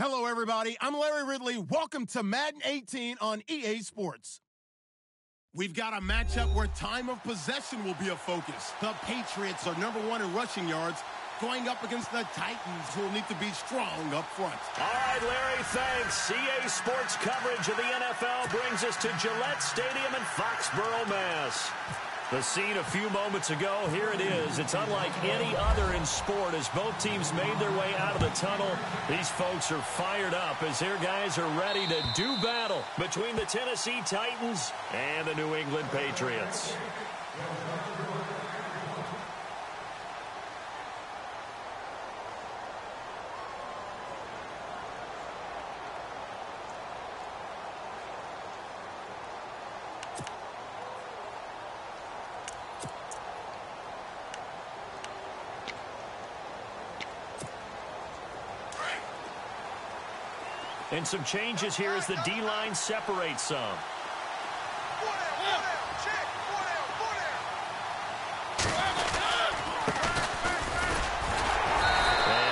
Hello, everybody. I'm Larry Ridley. Welcome to Madden 18 on EA Sports. We've got a matchup where time of possession will be a focus. The Patriots are #1 in rushing yards, going up against the Titans, who will need to be strong up front. All right, Larry, thanks. EA Sports coverage of the NFL brings us to Gillette Stadium in Foxborough, Mass. The scene a few moments ago, here it is. It's unlike any other in sport as both teams made their way out of the tunnel. These folks are fired up as their guys are ready to do battle between the Tennessee Titans and the New England Patriots. And some changes here as the D-line separates some. And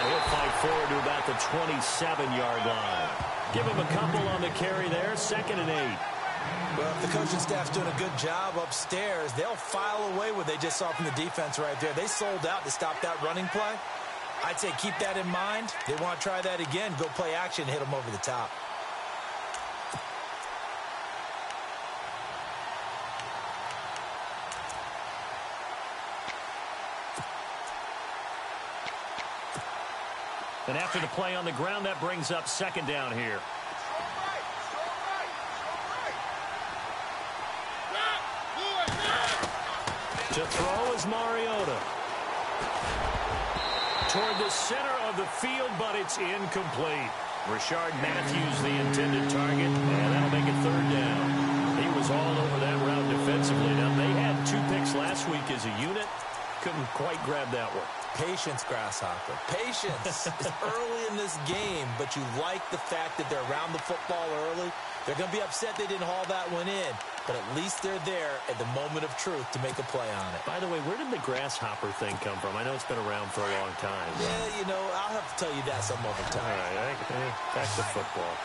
he'll fight forward to about the 27-yard line. Give him a couple on the carry there, 2nd and 8. Well, if the coaching staff's doing a good job upstairs, they'll file away what they just saw from the defense right there. They sold out to stop that running play. I'd say keep that in mind. They want to try that again. Go play action, hit them over the top. And after the play on the ground, that brings up 2nd down here. To throw is Mariota. Toward the center of the field, but it's incomplete. Rashard Matthews, the intended target, and that'll make it 3rd down. He was all over that route defensively. Now, they had 2 picks last week as a unit. Couldn't quite grab that one. Patience, Grasshopper. Patience. It's early in this game, but you like the fact that they're around the football early. They're going to be upset they didn't haul that one in, but at least they're there at the moment of truth to make a play on it. By the way, where did the grasshopper thing come from? I know it's been around for a long time. Yeah, you know, I'll have to tell you that some other time. All right, back to football.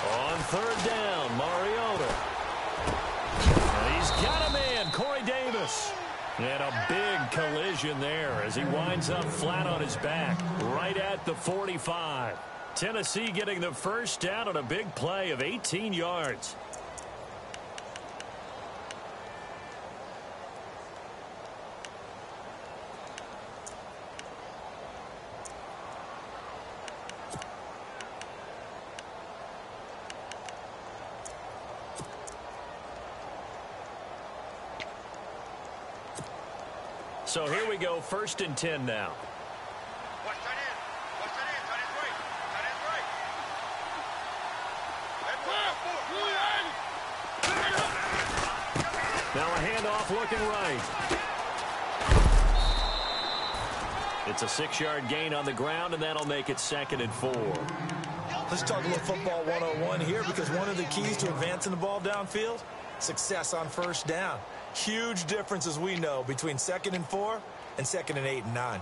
On 3rd down, Mariota. And he's got a man, Corey Davis. And a big collision there as he winds up flat on his back right at the 45. Tennessee getting the 1st down on a big play of 18 yards. So here we go, 1st and 10 now. Watch tight end. Watch tight end. Tight end's right. Tight end's right. Now a handoff looking right. It's a 6-yard gain on the ground, and that'll make it 2nd and 4. Let's talk a little football 101 here, because one of the keys to advancing the ball downfield, success on 1st down. Huge difference, as we know, between 2nd and 4 and 2nd and 8 and 9.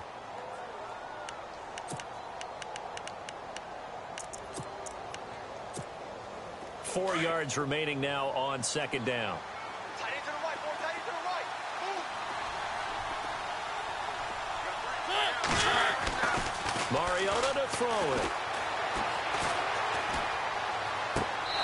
Four yards remaining now on 2nd down. Tight end to the right, boy. Tight end to the right. Move. Mariota to throw it.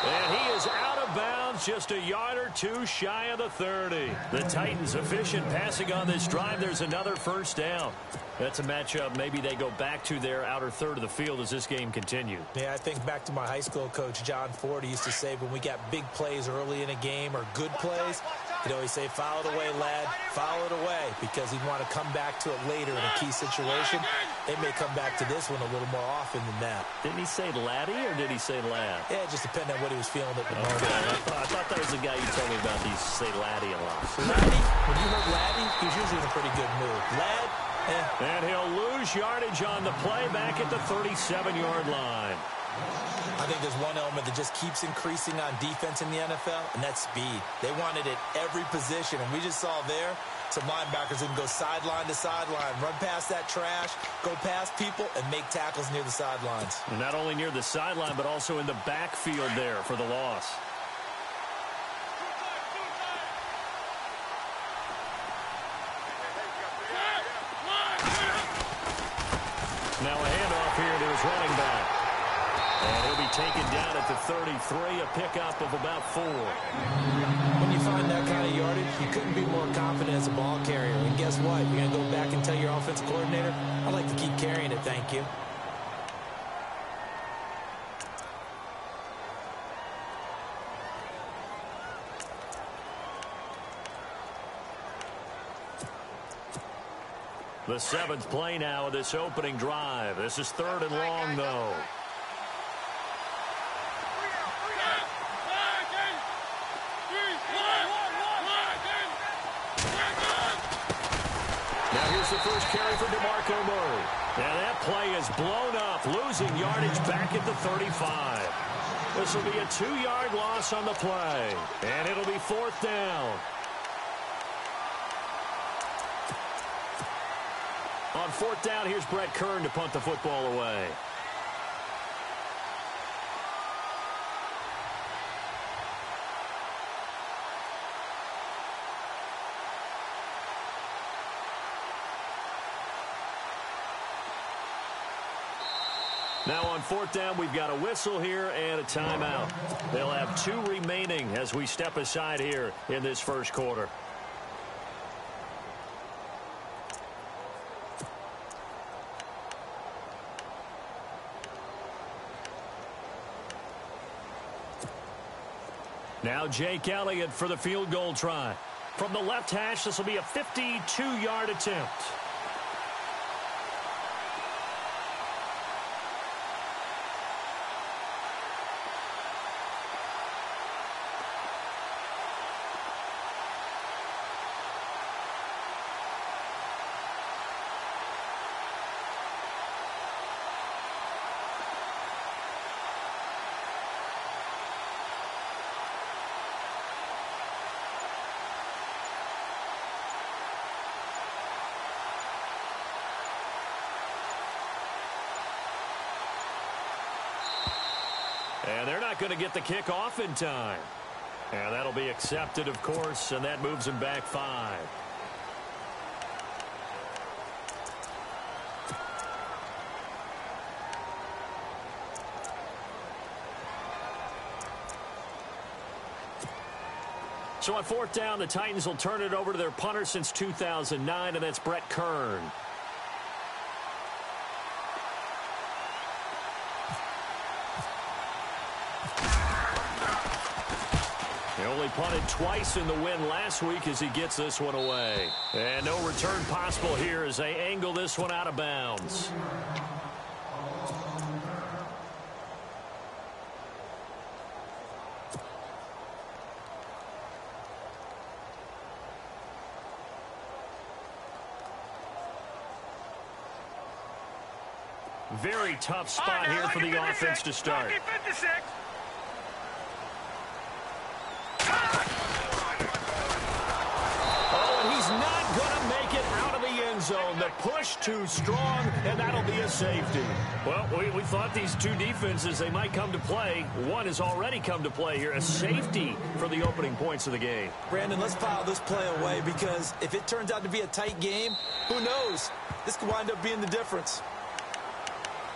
And he is out of bounds, just a yard or 2 shy of the 30. The Titans efficient passing on this drive. There's another 1st down. That's a matchup maybe they go back to their outer third of the field as this game continues. Yeah, I think back to my high school coach, John Ford. He used to say when we got big plays early in a game or good plays, he'd always say, foul it away, lad, foul it away, because he'd want to come back to it later in a key situation. They may come back to this one a little more often than that. Didn't he say laddie or did he say lad? Yeah, it just depended on what he was feeling at the moment. I thought that was the guy you told me about. He say laddie a lot. Laddie, when you heard laddie, he was usually in a pretty good mood. Lad, And he'll lose yardage on the play back at the 37-yard line. I think there's one element that just keeps increasing on defense in the NFL, and that's speed. They want it at every position, and we just saw there some linebackers who can go sideline to sideline, run past that trash, go past people, and make tackles near the sidelines. And not only near the sideline, but also in the backfield there for the loss. Now a handoff here to his running back. And he'll be taken down at the 33, a pickup of about 4. When you find that kind of yardage, you couldn't be more confident as a ball carrier. And guess what? You're going to go back and tell your offensive coordinator, I'd like to keep carrying it, thank you. The 7th play now of this opening drive. This is 3rd and long, though. Now here's the first carry for DeMarco Murray. And that play is blown up, losing yardage back at the 35. This will be a 2-yard loss on the play. And it'll be 4th down. On 4th down, here's Brett Kern to punt the football away. Now on 4th down, we've got a whistle here and a timeout. They'll have 2 remaining as we step aside here in this first quarter. Now Jake Elliott for the field goal try. From the left hash, this will be a 52-yard attempt. And they're not going to get the kick off in time. And that'll be accepted, of course, and that moves him back 5. So on 4th down, the Titans will turn it over to their punter since 2009, and that's Brett Kern. He only punted twice in the win last week as he gets this one away. And no return possible here as they angle this one out of bounds. Very tough spot here for the offense to start. Not going to make it out of the end zone. The push too strong, and that'll be a safety. Well, we thought these two defenses, they might come to play. One has already come to play here, a safety for the opening points of the game. Brandon, let's file this play away because if it turns out to be a tight game, who knows? This could wind up being the difference.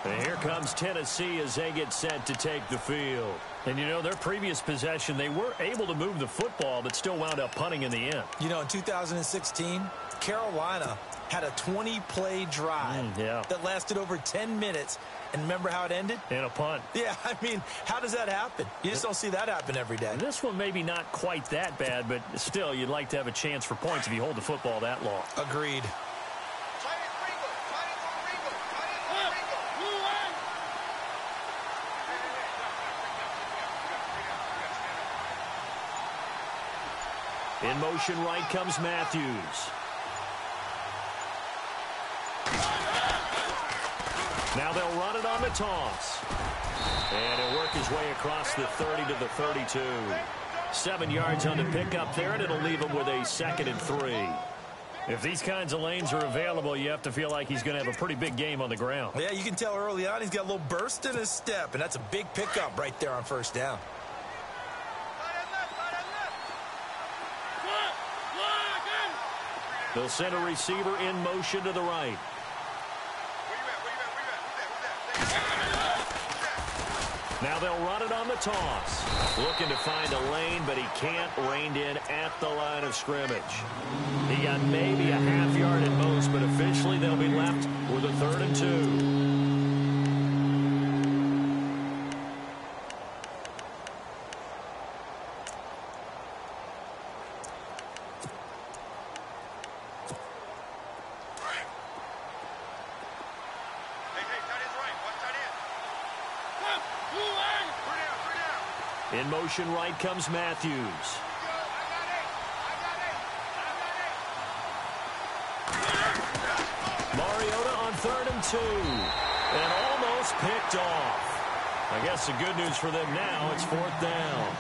And here comes Tennessee as they get set to take the field. And, you know, their previous possession, they were able to move the football, but still wound up punting in the end. You know, in 2016, Carolina had a 20-play drive that lasted over 10 minutes. And remember how it ended? In a punt. Yeah, I mean, how does that happen? You just don't see that happen every day. This one maybe not quite that bad, but still, you'd like to have a chance for points if you hold the football that long. Agreed. In motion right comes Matthews. Now they'll run it on the toss. And he'll work his way across the 30 to the 32. 7 yards on the pickup there, and it'll leave him with a 2nd and 3. If these kinds of lanes are available, you have to feel like he's going to have a pretty big game on the ground. Yeah, you can tell early on he's got a little burst in his step, and that's a big pickup right there on first down. They'll send a receiver in motion to the right. Now they'll run it on the toss. Looking to find a lane, but he can't. Reined in at the line of scrimmage. He got maybe a half yard at most, but officially they'll be left with a 3rd and 2. In motion right comes Matthews. Mariota on 3rd and 2. And almost picked off. I guess the good news for them now, it's 4th down.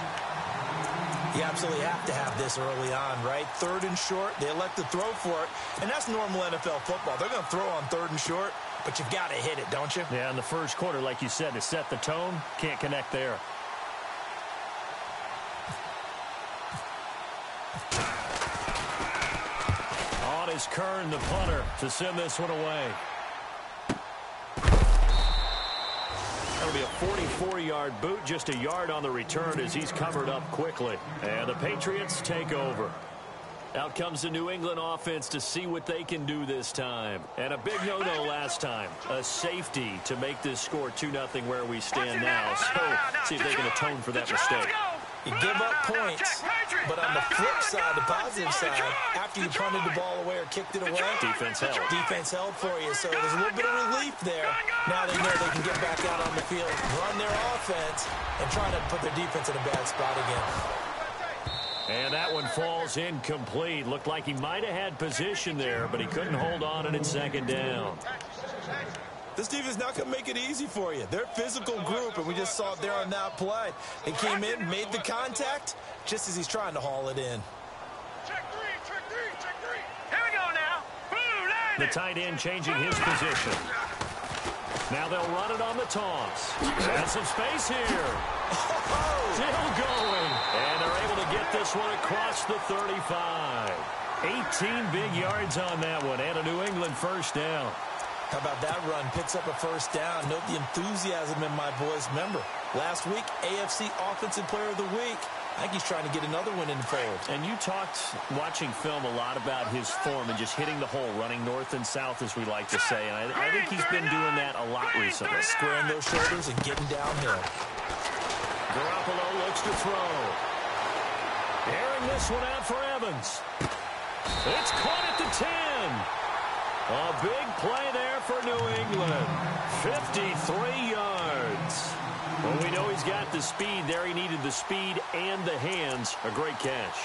You absolutely have to have this early on, right? 3rd and short, they elect to throw for it. And that's normal NFL football. They're going to throw on 3rd and short, but you've got to hit it, don't you? Yeah, in the first quarter, like you said, to set the tone, can't connect there. Is Kern, the punter, to send this one away. That'll be a 44-yard boot, just a yard on the return as he's covered up quickly. And the Patriots take over. Out comes the New England offense to see what they can do this time. And a big no-no last time. A safety to make this score 2-0 where we stand now. So, see if they can atone for that mistake. You give up points, but on the flip side, the positive side, after you punted the ball away or kicked it away, defense held. Defense held for you, so there's a little bit of relief there. Now they know they can get back out on the field, run their offense, and try to put their defense in a bad spot again. And that one falls incomplete. Looked like he might have had position there, but he couldn't hold on, and it's 2nd down. This defense is not going to make it easy for you. They're a physical group, and we just saw it there on that play. They came in, made the contact, just as he's trying to haul it in. Check three. Here we go now. The tight end changing his position. Now they'll run it on the toss. Has some space here. Still going. And they're able to get this one across the 35. 18 big yards on that one, and a New England 1st down. How about that run? Picks up a 1st down. Note the enthusiasm in my boys. Remember, last week, AFC Offensive Player of the Week. I think he's trying to get another one in the fold. And you talked, watching film, a lot about his form and just hitting the hole, running north and south, as we like to say. And I think he's been doing that a lot recently. Squaring those shoulders and getting downhill. Garoppolo looks to throw. Airing this one out for Evans. It's caught at the 10. A big play there for New England. 53 yards. Well, we know he's got the speed there. He needed the speed and the hands. A great catch.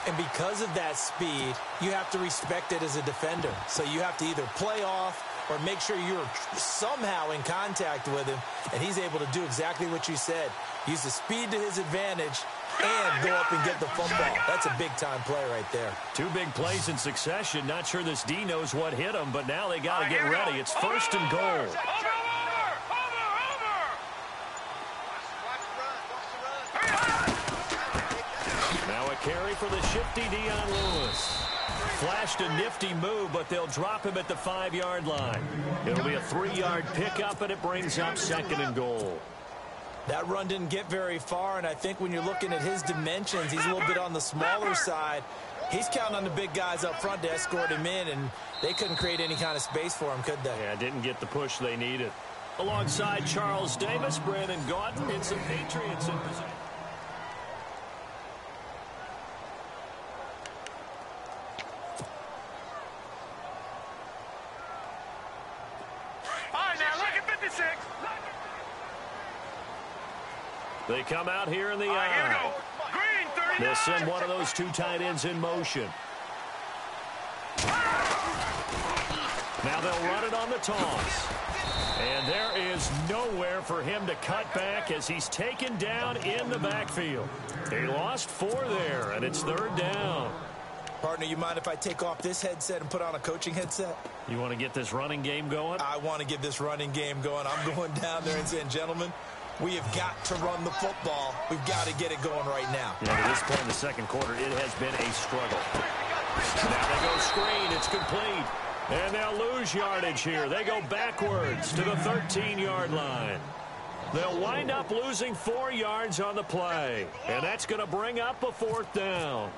And because of that speed, you have to respect it as a defender. So you have to either play off or make sure you're somehow in contact with him. And he's able to do exactly what you said. Use the speed to his advantage and go up and get the football. That's a big-time play right there. 2 big plays in succession. Not sure this D knows what hit him, but now they got to get ready. It's 1st and goal. Now a carry for the shifty Dion Lewis. Flashed a nifty move, but they'll drop him at the 5-yard line. It'll be a 3-yard pickup, and it brings up 2nd and goal. That run didn't get very far, and I think when you're looking at his dimensions, he's a little bit on the smaller side. He's counting on the big guys up front to escort him in, and they couldn't create any kind of space for him, could they? Yeah, didn't get the push they needed. Alongside Charles Davis, Brandon Gaudin, and some Patriots in position. All right, now look at 56. They come out here in the Here we eye. go. Green, 39. They'll send one of those 2 tight ends in motion. Now they'll run it on the toss. And there is nowhere for him to cut back as he's taken down in the backfield. He lost 4 there, and it's 3rd down. Partner, you mind if I take off this headset and put on a coaching headset? You want to get this running game going? I want to get this running game going. I'm going down there and saying, gentlemen, we have got to run the football. We've got to get it going right now. Yeah, to this point in the second quarter, it has been a struggle. Now they go screen. It's complete. And they'll lose yardage here. They go backwards to the 13-yard line. They'll wind up losing 4 yards on the play. And that's going to bring up a 4th down.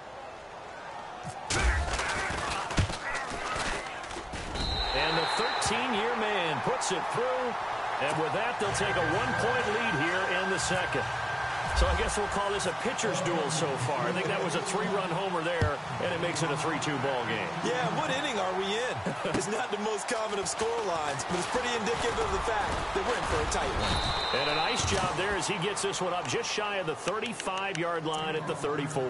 And the 13-year man puts it through. And with that, they'll take a 1-point lead here in the second. So I guess we'll call this a pitcher's duel so far. I think that was a 3-run homer there, and it makes it a 3-2 ball game. Yeah, what inning are we in? It's not the most common of score lines, but it's pretty indicative of the fact that we're in for a tight one. And a nice job there as he gets this one up just shy of the 35-yard line at the 34.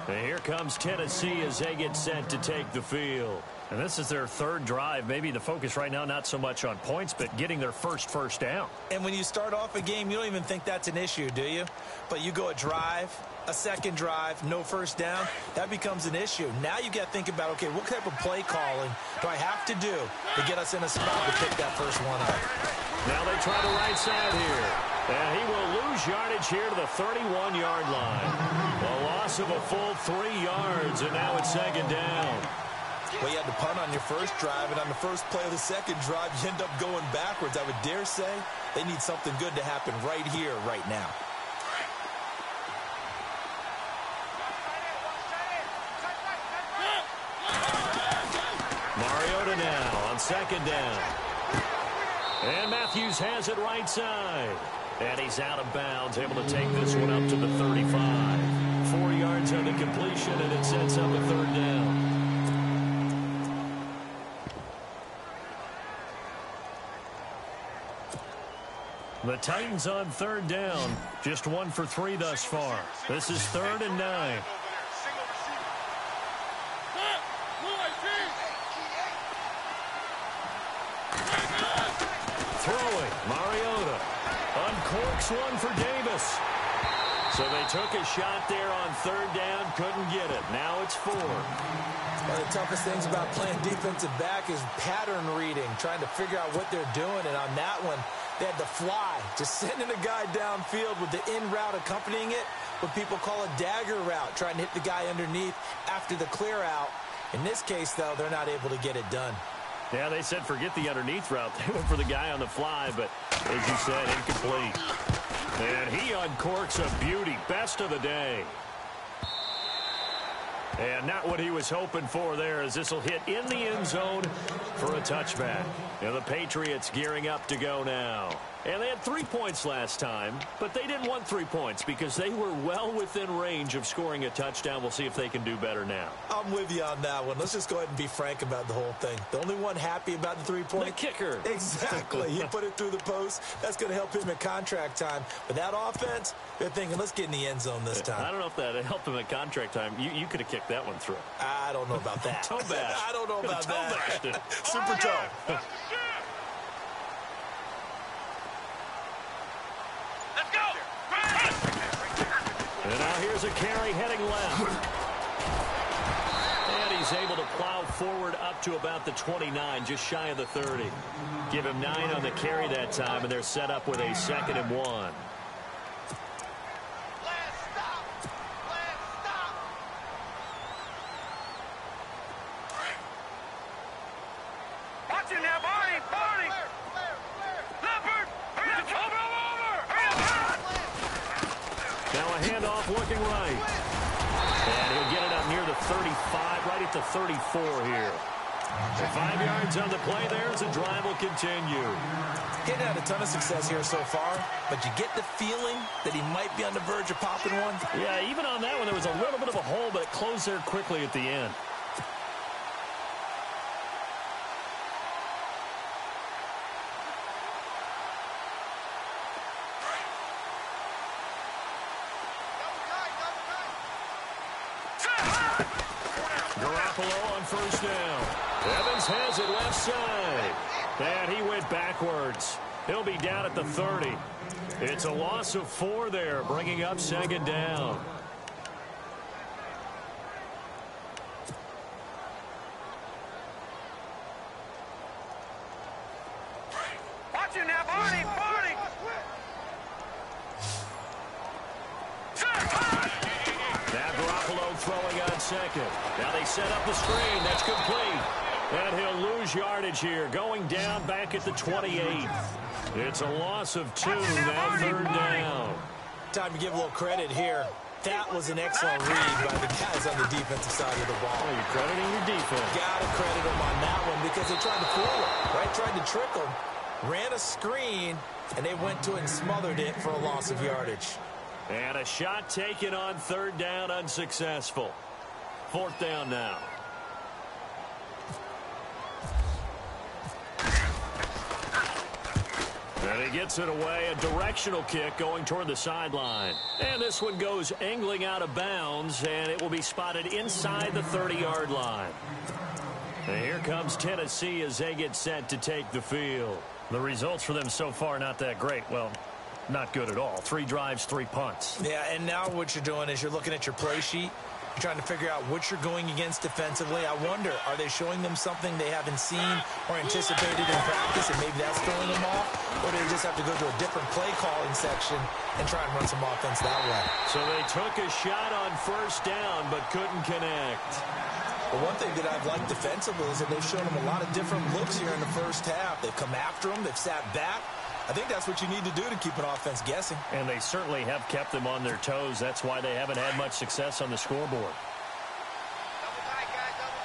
And here comes Tennessee as they get set to take the field. And this is their 3rd drive. Maybe the focus right now not so much on points, but getting their first down. And when you start off a game, you don't even think that's an issue, do you? But you go a drive, a second drive, no first down, that becomes an issue. Now you got to think about, okay, what type of play calling do I have to do to get us in a spot to pick that first one up? Now they try the right side here. And he will lose yardage here to the 31-yard line. A loss of a full 3 yards, and now it's 2nd down. Well, you had to punt on your first drive, and on the first play of the second drive, you end up going backwards. I would dare say they need something good to happen right here, right now. Mariota now on 2nd down. And Matthews has it right side. And he's out of bounds, able to take this one up to the 35. 4 yards on the completion, and it sets up a 3rd down. The Titans on 3rd down. Just 1 for 3 thus far. This is 3rd and 9. Throwing. Mariota. Uncorks one for Davis. So they took a shot there on 3rd down. Couldn't get it. Now it's 4. One of the toughest things about playing defensive back is pattern reading, trying to figure out what they're doing. And on that one, they had to fly, just sending a guy downfield with the in route accompanying it, what people call a dagger route, trying to hit the guy underneath after the clear out. In this case, though, they're not able to get it done. Yeah, they said forget the underneath route. They went for the guy on the fly, but as you said, incomplete. And he uncorks a beauty. Best of the day. And not what he was hoping for there, as this will hit in the end zone for a touchback. And the Patriots gearing up to go now. And they had 3 points last time, but they didn't want 3 points because they were well within range of scoring a touchdown. We'll see if they can do better now. I'm with you on that one. Let's just go ahead and be frank about the whole thing. The only one happy about the 3-point? The kicker. Exactly. He put it through the post. That's going to help him at contract time. But that offense, they're thinking, let's get in the end zone this time. I don't know if that helped him at contract time. You could have kicked that one through. I don't know about that. Toe bash. I don't know about that. Super toe. And now here's a carry heading left. And he's able to plow forward up to about the 29, just shy of the 30. Give him 9 on the carry that time, and they're set up with a 2nd and 1. Watch it now, Barney! Barney! Leopard! Now a handoff looking right. And he'll get it up near the 35, right at the 34 here. So 5 yards on the play there as the drive will continue. Getting had a ton of success here so far, but you get the feeling that he might be on the verge of popping one. Yeah, even on that one, there was a little bit of a hole, but it closed there quickly at the end. Garoppolo on 1st down. Evans has it left side. And he went backwards. He'll be down at the 30. It's a loss of 4 there, bringing up second down. Watch it now, Barney, Barney. Now Garoppolo throwing on second. Now they set up the screen. That's complete. And he'll lose yardage here, going down back at the 28. It's a loss of 2, now third down. Time to give a little credit here. That was an excellent read by the guys on the defensive side of the ball. Oh, you're crediting your defense. Got to credit them on that one because they tried to fool him, right? Tried to trick him. Ran a screen, and they went to it and smothered it for a loss of yardage. And a shot taken on third down, unsuccessful. Fourth down now. And he gets it away, a directional kick going toward the sideline. And this one goes angling out of bounds, and it will be spotted inside the 30-yard line. And here comes Tennessee as they get set to take the field. The results for them so far not that great. Well, not good at all. 3 drives, 3 punts. Yeah, and now what you're doing is you're looking at your play sheet. You're trying to figure out what you're going against defensively. I wonder, are they showing them something they haven't seen or anticipated in practice, and maybe that's throwing them off? Or do they just have to go to a different play calling section and try and run some offense that way? So they took a shot on first down but couldn't connect. But one thing that I've liked defensively is that they've shown them a lot of different looks here in the first half. They've come after them. They've sat back. I think that's what you need to do to keep an offense guessing. And they certainly have kept them on their toes. That's why they haven't had much success on the scoreboard. Double tight, guys, double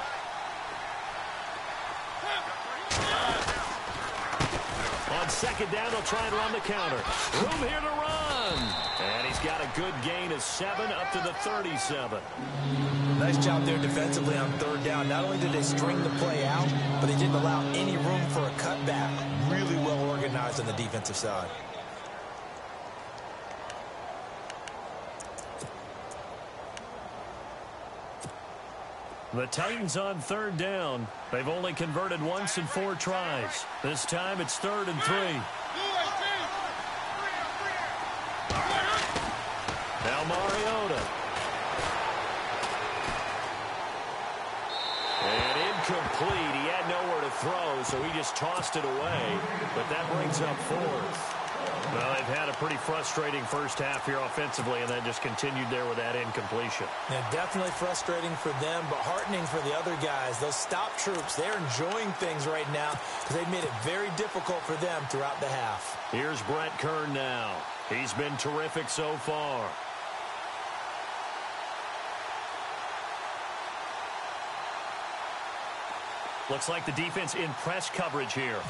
tight. On second down, they'll try and run the counter. Room here to run. And he's got a good gain of 7 up to the 37. Nice job there defensively on third down. Not only did they string the play out, but they didn't allow any room for a cutback. Really well organized on the defensive side. The Titans on third down. They've only converted once in 4 tries. This time it's 3rd and 3. Now Mariota. And incomplete. He had nowhere to throw, so he just tossed it away. But that brings up 4th. Well, they've had a pretty frustrating first half here offensively, and then just continued there with that incompletion. Yeah, definitely frustrating for them, but heartening for the other guys. Those stop troops, they're enjoying things right now because they've made it very difficult for them throughout the half. Here's Brett Kern now. He's been terrific so far. Looks like the defense in press coverage here.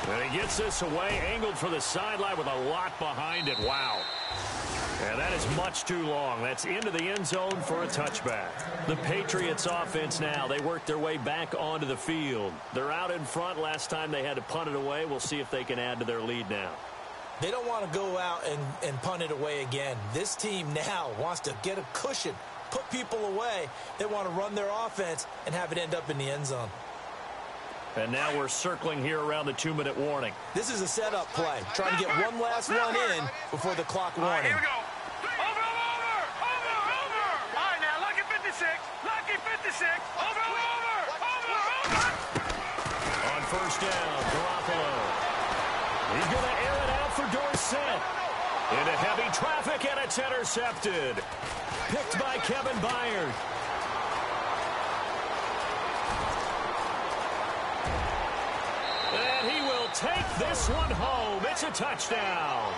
And he gets this away, angled for the sideline with a lot behind it. Wow. And that is much too long. That's into the end zone for a touchback. The Patriots offense now, they work their way back onto the field. They're out in front. Last time they had to punt it away. We'll see if they can add to their lead now. They don't want to go out and punt it away again. This team now wants to get a cushion, put people away. They want to run their offense and have it end up in the end zone. And now we're circling here around the 2-minute warning. This is a setup play, trying to get one last run in before the clock warning. Here we go. Over. All right, now, lucky 56. Lucky 56. Over. On first down, Garoppolo. He's going to air it out for Dorsett. Into heavy traffic, and it's intercepted. Picked by Kevin Byard. And he will take this one home. It's a touchdown.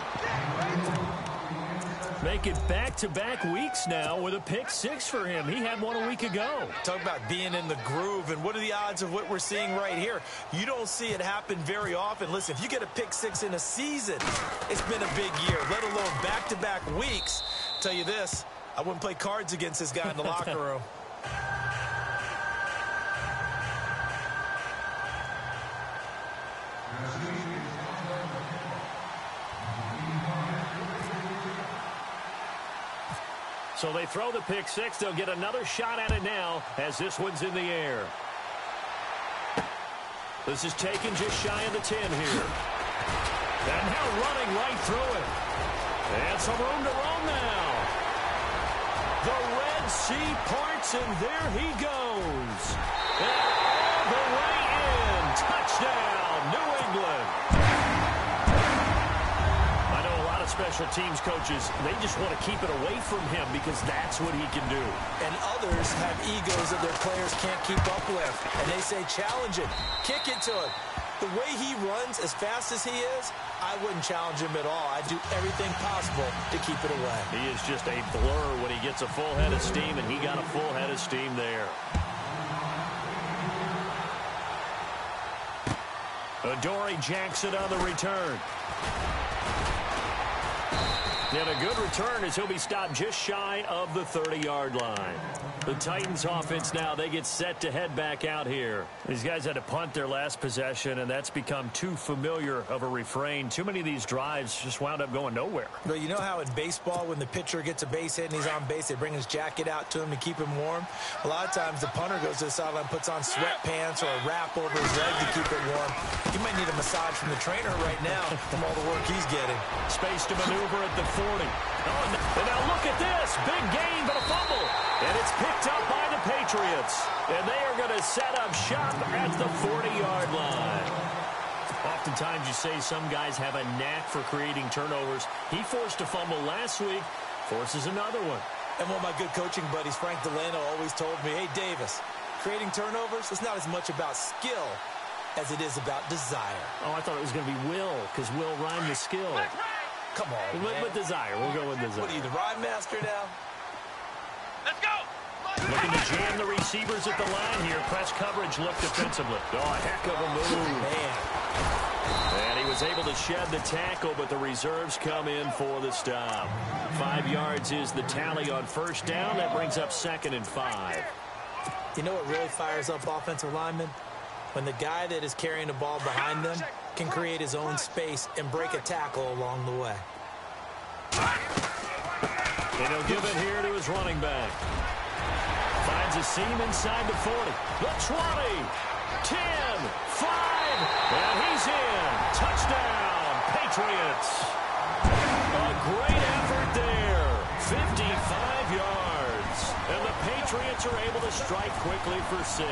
Make it back-to-back weeks now with a pick 6 for him. He had one a week ago. Talk about being in the groove, and what are the odds of what we're seeing right here? You don't see it happen very often. Listen, if you get a pick 6 in a season, it's been a big year, let alone back-to-back weeks. I'll tell you this, I wouldn't play cards against this guy in the locker room. So they throw the pick six. They'll get another shot at it now as this one's in the air. This is taken just shy of the 10 here. And now running right through it. And some room to roam now. The Red Sea parts, and there he goes. And all the way in. Touchdown, New England. I know a lot of special teams coaches, they just want to keep it away from him because that's what he can do. And others have egos that their players can't keep up with. And they say, challenge it, kick it to him. The way he runs as fast as he is, I wouldn't challenge him at all. I'd do everything possible to keep it away. He is just a blur when he gets a full head of steam, and he got a full head of steam there. Adoree Jackson on the return. And a good return as he'll be stopped just shy of the 30-yard line. The Titans offense now, they get set to head back out here. These guys had to punt their last possession, and that's become too familiar of a refrain. Too many of these drives just wound up going nowhere. Well, you know how in baseball when the pitcher gets a base hit and he's on base, they bring his jacket out to him to keep him warm? A lot of times the punter goes to the sideline, puts on sweatpants or a wrap over his leg to keep it warm. He might need a massage from the trainer right now from all the work he's getting. Space to maneuver at the 40. Oh, and now look at this. Big gain, but a fumble. And it's picked up by the Patriots. And they are going to set up shop at the 40-yard line. Oftentimes you say some guys have a knack for creating turnovers. He forced a fumble last week, forces another one. And one of my good coaching buddies, Frank Delano, always told me, hey, Davis, creating turnovers is not as much about skill as it is about desire. Oh, I thought it was going to be will, because will rhymed with skill. Come on, man. With desire. We'll go with desire. What are you, the rhyme master now? Let's go. Looking to jam the receivers at the line here. Press coverage look defensively. Oh, a heck of a move. Man. And he was able to shed the tackle, but the reserves come in for the stop. 5 yards is the tally on first down. That brings up 2nd and 5. You know what really fires up offensive linemen? When the guy that is carrying the ball behind them can create his own space and break a tackle along the way. And he'll give it here to his running back. Finds a seam inside the 40. The 20. 10. 5. And he's in. Touchdown, Patriots. A great effort there. 55 yards. And the Patriots are able to strike quickly for 6.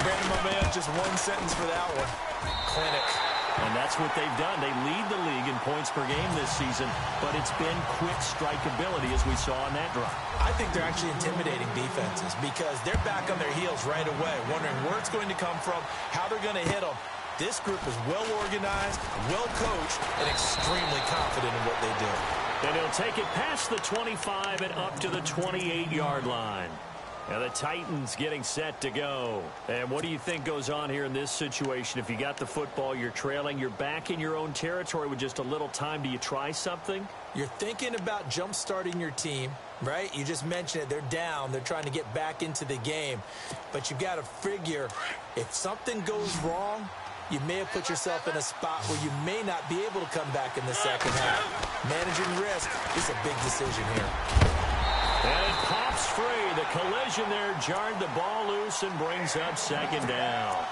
Brandon, my man, just one sentence for that one. Clinic. And that's what they've done. They lead the league in points per game this season, but it's been quick strikeability as we saw on that drive. I think they're actually intimidating defenses because they're back on their heels right away, wondering where it's going to come from, how they're going to hit them. This group is well organized, well coached, and extremely confident in what they do. And he'll take it past the 25 and up to the 28-yard line. And the Titans getting set to go. And what do you think goes on here in this situation? If you got the football, you're trailing, you're back in your own territory with just a little time. Do you try something? You're thinking about jump-starting your team, right? You just mentioned it. They're down. They're trying to get back into the game. But you've got to figure if something goes wrong, you may have put yourself in a spot where you may not be able to come back in the second half. Managing risk is a big decision here. And it pops free. The collision there jarred the ball loose and brings up 2nd down.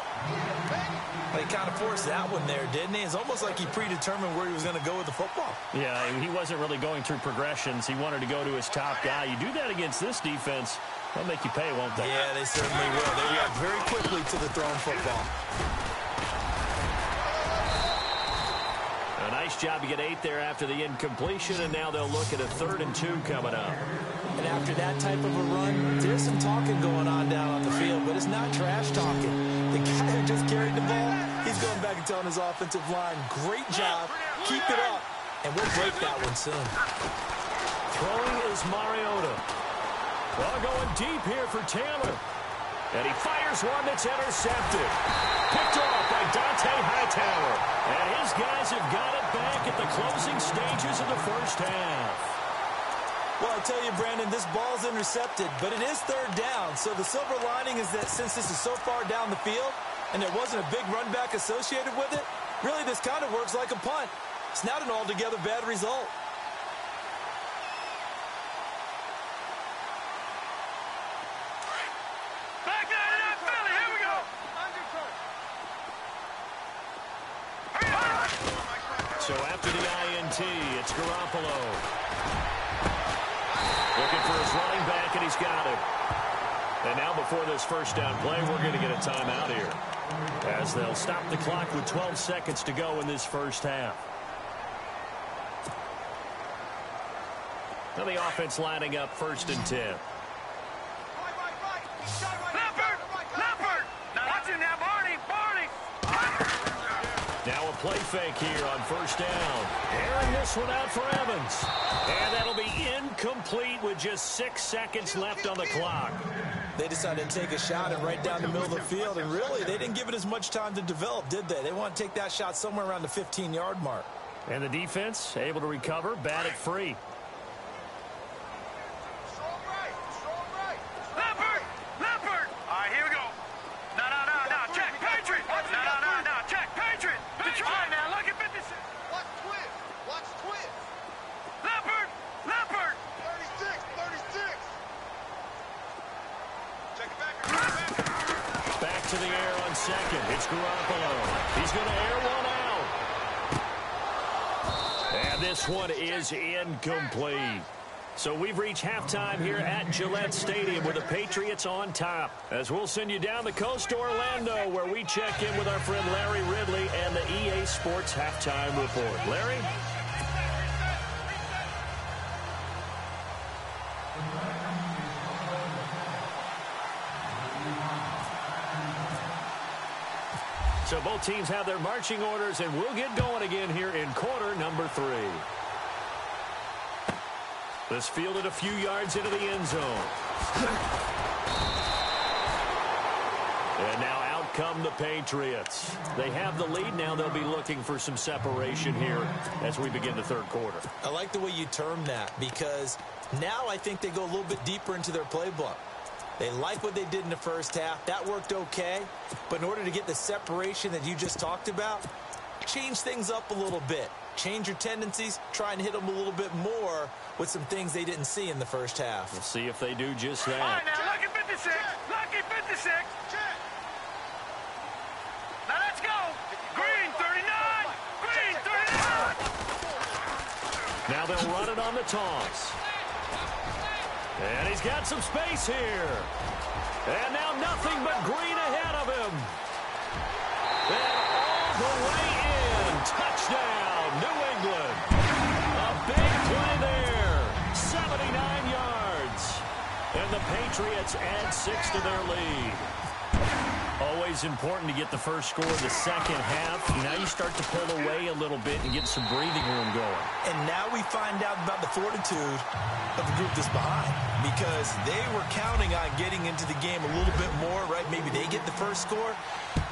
Well, he kind of forced that one there, didn't he? It's almost like he predetermined where he was going to go with the football. Yeah, he wasn't really going through progressions. He wanted to go to his top guy. You do that against this defense, they'll make you pay, won't they? Yeah, they certainly will. They react very quickly to the thrown football. A nice job to get 8 there after the incompletion, and now they'll look at a 3rd and 2 coming up. And after that type of a run, there's some talking going on down on the field, but it's not trash talking. The guy who just carried the ball, he's going back and telling his offensive line, great job, keep it up, and we'll break that one soon. Throwing is Mariota. Well, going deep here for Taylor. And he fires one that's intercepted. Picked off by Dante Hightower. And his guys have got it back at the closing stages of the first half. Well, I tell you, Brandon, this ball's intercepted, but it is 3rd down. So the silver lining is that since this is so far down the field and there wasn't a big run back associated with it, really this kind of works like a punt. It's not an altogether bad result. It's Garoppolo. Looking for his running back, and he's got him. And now before this first down play, we're going to get a timeout here, as they'll stop the clock with 12 seconds to go in this first half. Now the offense lining up 1st and 10. Now a play fake here on 1st down. Airing this one out for Evans. And that'll be incomplete with just 6 seconds left on the clock. They decided to take a shot and right down the middle of the field, and really, they didn't give it as much time to develop, did they? They want to take that shot somewhere around the 15-yard mark. And the defense able to recover, bat it free. Back to the air on second. It's Garoppolo. He's going to air one out. And this one is incomplete. So we've reached halftime here at Gillette Stadium with the Patriots on top. As we'll send you down the coast to Orlando, where we check in with our friend Larry Ridley and the EA Sports Halftime Report. Larry? So both teams have their marching orders, and we'll get going again here in quarter number 3. This fielded a few yards into the end zone. And now out come the Patriots. They have the lead. Now they'll be looking for some separation here as we begin the third quarter. I like the way you term that, because now I think they go a little bit deeper into their playbook. They like what they did in the first half. That worked okay. But in order to get the separation that you just talked about, change things up a little bit. Change your tendencies. Try and hit them a little bit more with some things they didn't see in the first half. We'll see if they do just that. All right, now, lucky 56. Lucky 56. Now let's go. Green 39. Green 39. Now they'll run it on the toss. And he's got some space here. And now nothing but green ahead of him. And all the way in. Touchdown, New England. A big play there. 79 yards. And the Patriots add 6 to their lead. Always important to get the first score of the second half. Now you start to pull away a little bit and get some breathing room going. And now we find out about the fortitude of the group that's behind, because they were counting on getting into the game a little bit more, right? Maybe they get the first score.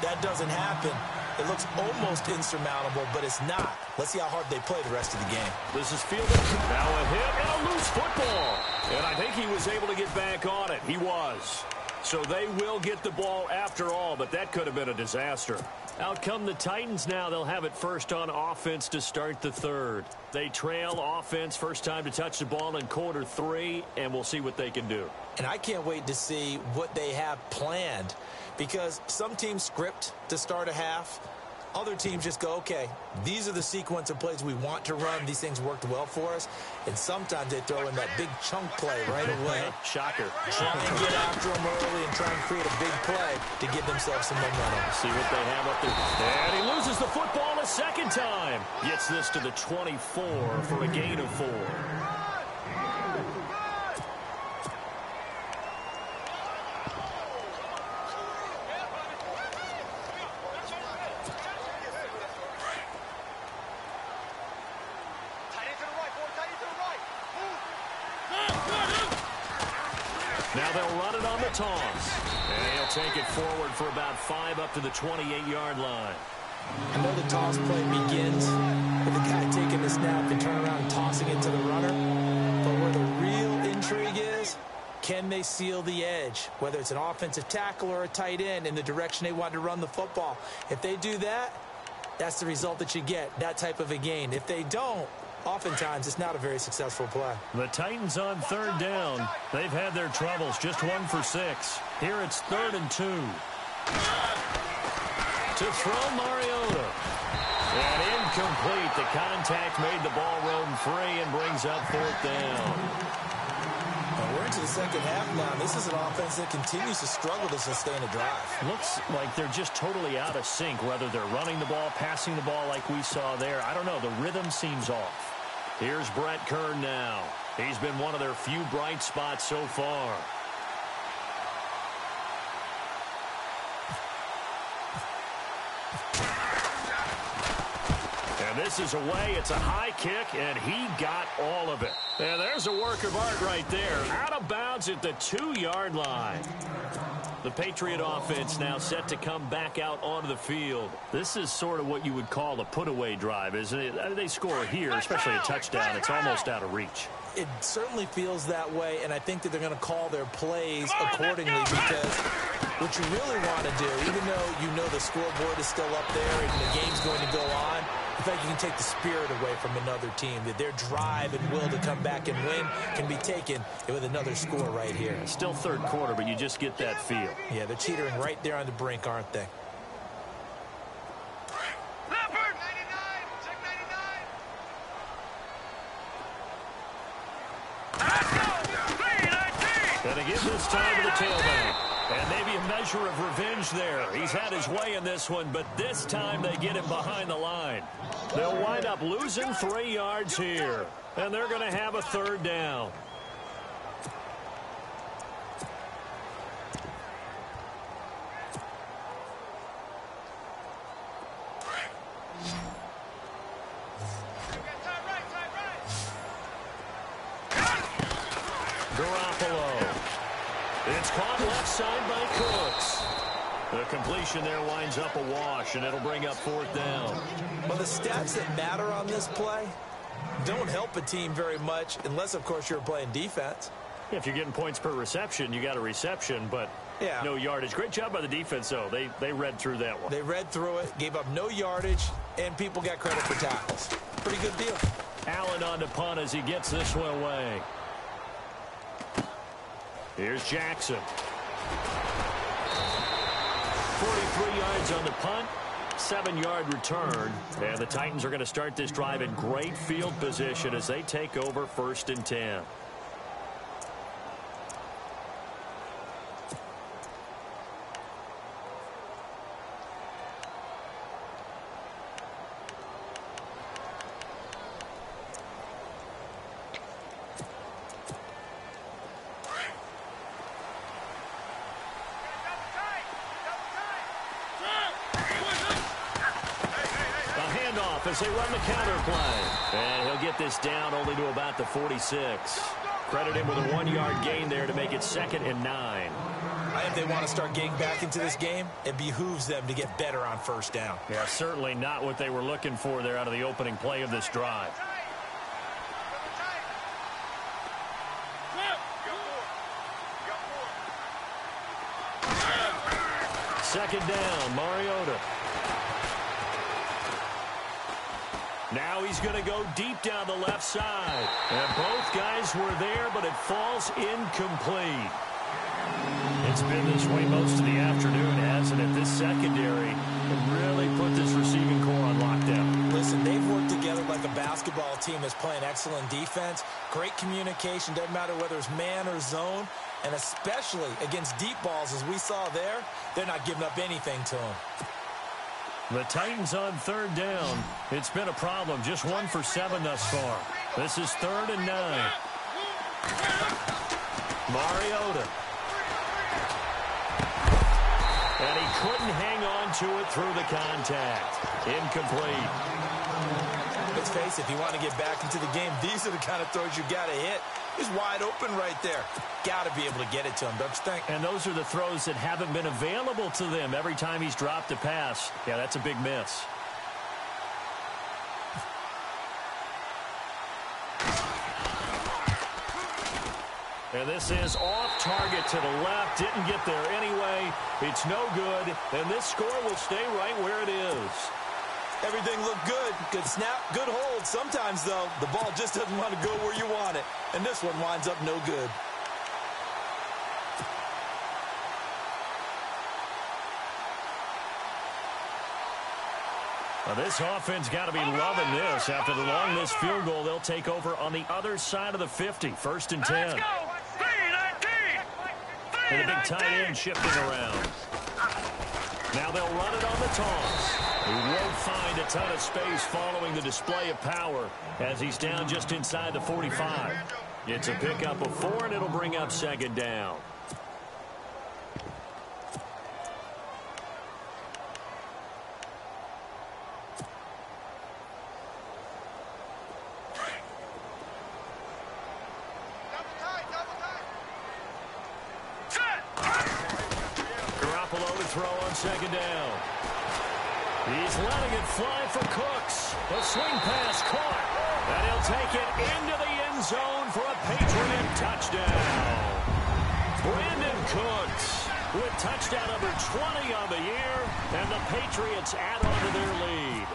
That doesn't happen. It looks almost insurmountable, but it's not. Let's see how hard they play the rest of the game. This is fielded. Now a hit and a loose football. And I think he was able to get back on it. He was. So they will get the ball after all, but that could have been a disaster. Out come the Titans now. They'll have it first on offense to start the third. They trail offense, first time to touch the ball in quarter 3, and we'll see what they can do. And I can't wait to see what they have planned, because some teams script to start a half. Other teams just go, okay, these are the sequence of plays we want to run. These things worked well for us. And sometimes they throw in that big chunk play right away. Shocker. Try and get after them early and try and create a big play to give themselves some momentum. See what they have up there. And he loses the football a second time. Gets this to the 24 for a gain of 4. Now they'll run it on the toss. And he'll take it forward for about 5 up to the 28-yard line. I know the toss play begins with the guy taking the snap and turn around and tossing it to the runner. But where the real intrigue is, can they seal the edge? Whether it's an offensive tackle or a tight end in the direction they want to run the football. If they do that, that's the result that you get, that type of a gain. If they don't, oftentimes it's not a very successful play. The Titans on third down. They've had their troubles, just 1 for 6. Here it's 3rd and 2. To throw Mariota. And in Incomplete. The contact made the ball roam free and brings up fourth down. And we're into the second half now. This is an offense that continues to struggle to sustain a drive. Looks like they're just totally out of sync, whether they're running the ball, passing the ball like we saw there. I don't know. The rhythm seems off. Here's Brett Kern now. He's been one of their few bright spots so far. And this is away. It's a high kick, and he got all of it. And there's a work of art right there. Out of bounds at the 2-yard line. The Patriot offense now set to come back out onto the field. This is sort of what you would call a put-away drive, isn't it? They score here, especially a touchdown. It's almost out of reach. It certainly feels that way, and I think that they're going to call their plays accordingly, because what you really want to do, even though you know the scoreboard is still up there and the game's going to go on, in fact, you can take the spirit away from another team, that their drive and will to come back and win can be taken with another score right here. Still third quarter, but you just get that feel. Yeah, they're teetering right there on the brink, aren't they? Gonna give this time to the tailback. And maybe a measure of revenge there. He's had his way in this one, but this time they get him behind the line. They'll wind up losing 3 yards here. And they're going to have a third down. Garoppolo. It's caught left side by Cooks. The completion there winds up a wash, and it'll bring up fourth down. Well, the stats that matter on this play don't help a team very much, unless, of course, you're playing defense. If you're getting points per reception, you got a reception, but no yardage. Great job by the defense, though. They read through that one. They read through it, gave up no yardage, and people got credit for tackles. Pretty good deal. Allen on the punt as he gets this one away. Here's Jackson. 43 yards on the punt, 7-yard return. And the Titans are going to start this drive in great field position as they take over 1st and 10. As they run the counter play. And he'll get this down only to about the 46. Credit him with a 1-yard gain there to make it 2nd and 9. If they want to start getting back into this game, it behooves them to get better on 1st down. Yeah, certainly not what they were looking for there out of the opening play of this drive. Second down, Mariota. Now he's going to go deep down the left side. And both guys were there, but it falls incomplete. It's been this way most of the afternoon, hasn't it? This secondary really put this receiving core on lockdown. Listen, they've worked together like a basketball team that's playing excellent defense. Great communication, doesn't matter whether it's man or zone. And especially against deep balls, as we saw there, they're not giving up anything to them. The Titans on 3rd down. It's been a problem. Just 1 for 7 thus far. This is 3rd and 9. Mariota. And he couldn't hang on to it through the contact. Incomplete. Let's face it, if you want to get back into the game, these are the kind of throws you got to hit. He's wide open right there. Got to be able to get it to him, don't you think? And those are the throws that haven't been available to them every time he's dropped a pass. Yeah, that's a big miss. And this is off target to the left. Didn't get there anyway. It's no good. And this score will stay right where it is. Everything looked good. Good snap, good hold. Sometimes, though, the ball just doesn't want to go where you want it. And this one winds up no good. Well, this offense got to be loving this. After the long missed field goal, they'll take over on the other side of the 50. 1st and 10. Let's go. 3-19. And the big tight end shifting around. Now they'll run it on the toss. He won't find a ton of space following the display of power as he's down just inside the 45. It's a pickup of 4, and it'll bring up 2nd down. Throw on 2nd down. He's letting it fly for Cooks. A swing pass caught. And he'll take it into the end zone for a Patriot touchdown. Brandon Cooks with touchdown number 20 on the year. And the Patriots add on to their lead.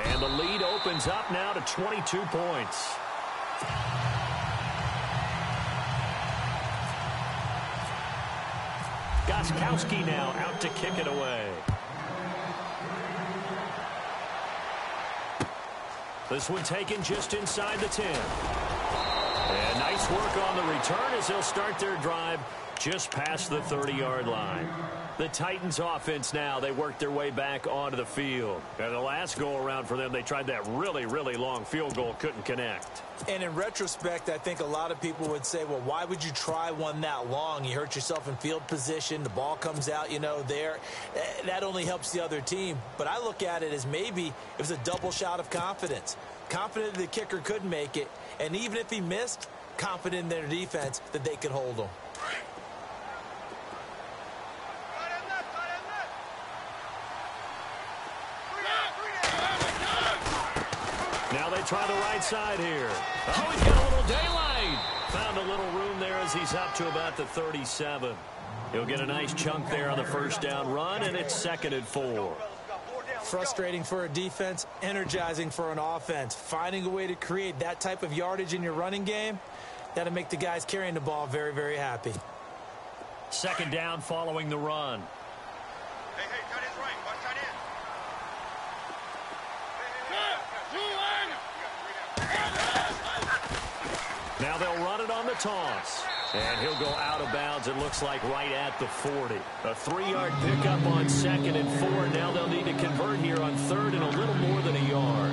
And the lead opens up now to 22 points. Gostkowski now out to kick it away. This one taken just inside the 10. And nice work on the return as they'll start their drive just past the 30-yard line. The Titans offense now, they work their way back onto the field. And the last go-around for them, they tried that really, really long field goal, couldn't connect. And in retrospect, I think a lot of people would say, well, why would you try one that long? You hurt yourself in field position. The ball comes out, there. That only helps the other team. But I look at it as maybe it was a double shot of confidence. Confident the kicker could make it. And even if he missed, confident in their defense that they could hold him. Now they try the right side here. Oh, he's got a little daylight. Found a little room there as he's up to about the 37. He'll get a nice chunk there on the 1st down run, and it's 2nd and 4. Frustrating for a defense, energizing for an offense. Finding a way to create that type of yardage in your running game, that'll make the guys carrying the ball very, very happy. 2nd down following the run. Hey, tight end's right. Watch tight end. Now they'll run it on the toss. And he'll go out of bounds, it looks like, right at the 40. A 3-yard pickup on 2nd and 4. Now they'll need to convert here on 3rd and a little more than a yard.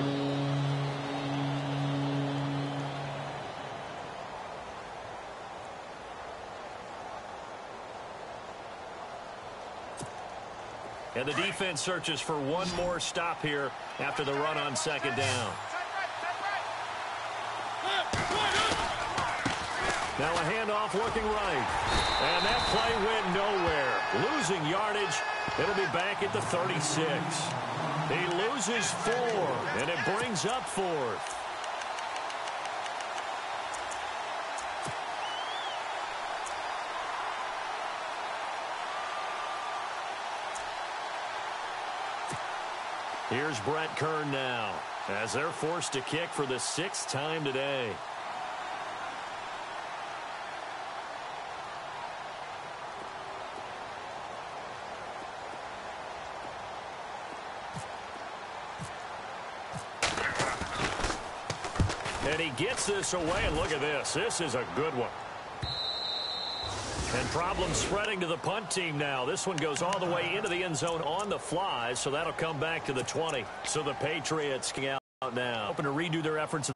And the defense searches for one more stop here after the run on 2nd down. Now a handoff looking right. And that play went nowhere. Losing yardage. It'll be back at the 36. He loses 4, and it brings up 4th. Here's Brett Kern now as they're forced to kick for the 6th time today. And he gets this away, and look at this. This is a good one. And problems spreading to the punt team now. This one goes all the way into the end zone on the fly, so that'll come back to the 20. So the Patriots can out now. Hoping to redo their efforts